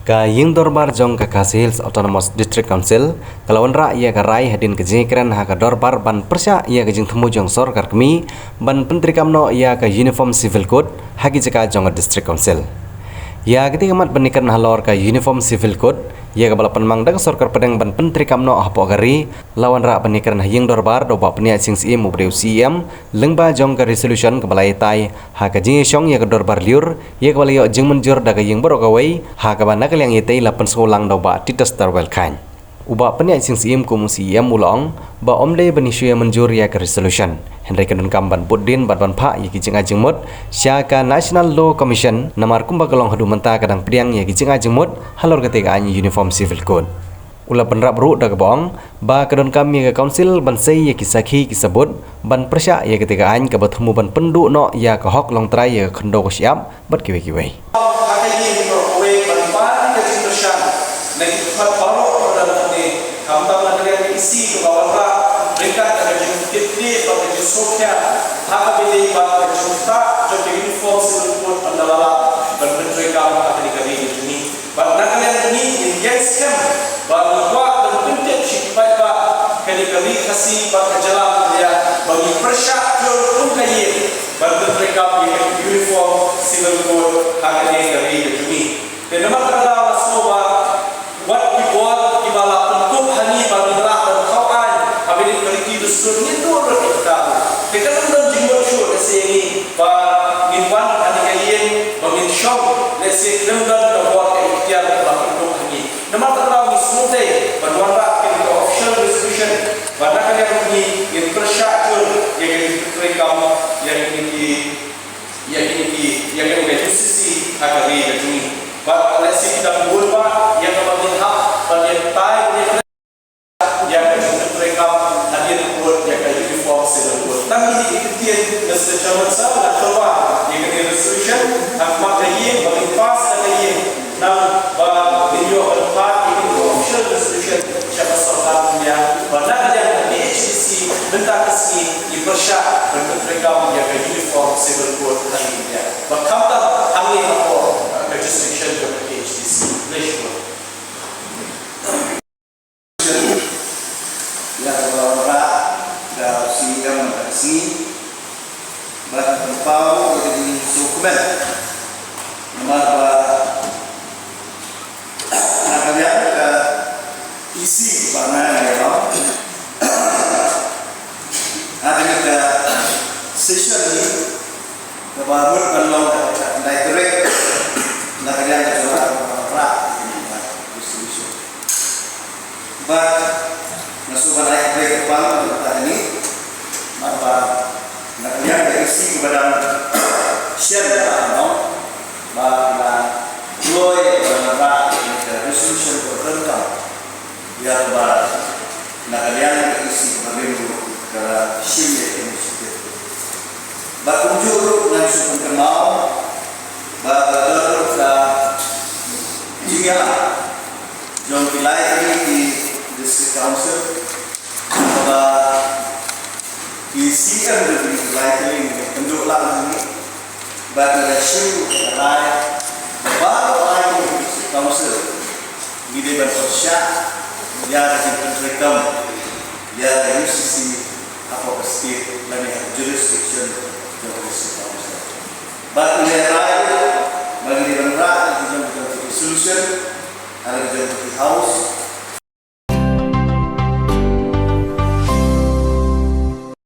Ka Ying Dorbar Jong ka Khasi Hills Autonomous District Council kalawan ra ia ka rai hadin ke jengkran ha ka Dorbar ban persya ia ka jing themu jong sarkar kami ban pentri kamno ia ka Uniform Civil Code hagi jaka jong District Council. Ia ketika mat banikan halor ka Uniform Civil Code ia ka balapan mangdang sarkar pedang ban pentri kamno hapo gari lawan ra banikan Ying Dorbar do ba pnia sing sim ubreu CM lengba jong ka resolution ka balai tai ha ka jing syong ia ka Dorbar liur ia ka balayo jing menjur da ka Ying boro ka wei ha ka ban nakal yang itai lapan sekolang do ba titas tarwel khan uba pnia sing sim ku CM ulong ba omle bani syue menjur ia ka resolution Henry Kadun Kamban Budin Badban Pak Yaki Jeng Ajeng Mut Syaka National Law Commission Namar Kumba Kelong Hadu Menta Kadang Pediang Yaki Jeng Ajeng Mut Halor Ketika Anyi Uniform Civil Code Ula penrap ru da kebong ba kadon kami ke council ban sei yaki sakhi kisebut ban persya ya ketika an ke bertemu ban pendu no ya ke hok long trai ya khendo ko siap bat kiwe-kiwe isi ke bawah mereka ada jenis kitli pada jenis sokya hak beli pada contoh contoh uniform seluruh pendalaman berbentuk akan dikali ini pada kalian ini yang scam bahwa berbentuk sipai pak kali kasih pada jalan dia bagi persyak pun kaya berbentuk uniform seluruh akan dikali ini dan nama adalah semua what we want di bawah bentuk hani bagi sebenarnya itu orang kita. Kita belum jumpa show leseni, bah minwan ada kain, bah min show leseni belum dah buat ikhtiar dalam untuk ini. Nama terlalu mismute, berwarna kita official resolution, pada kalian ini yang persyakur, yang direkam, yang jusisi agar dia jadi. Bah leseni dan bulba yang kami hak, bagi tay yang direkam. Tapi ini kemudian secara sama dan keluar yang kena resolution amat kaya bagi pas kaya nam video berempat ini official resolution siapa soalnya benar yang HCC bentak kesini dipersyak berkerekam yang ke uniform civil code hari ini berkamta kami apa registration ke HCC national bertempau dengan dokumen nomor nakalian ke isi mana ya ada kita session ini kebaru kalau direct nakalian ke surat pra distribution but masuk direct kepala kita ini apa nakalian dari isi kepada share dalam bahwa loy benar resolution tertentu ya bahwa nakalian dari isi kepada ke share initiative bahwa unjuk langsung kenal bahwa kita jika jom pilih di district council bahwa isi yang lebih likely untuk lakukan ini bagi rasio lain baru lagi council gede bersosial ya diperkirakan ya dari sisi apa state dan jurisdiction dari council bagi lain bagi negara itu jadi solution ada jadi house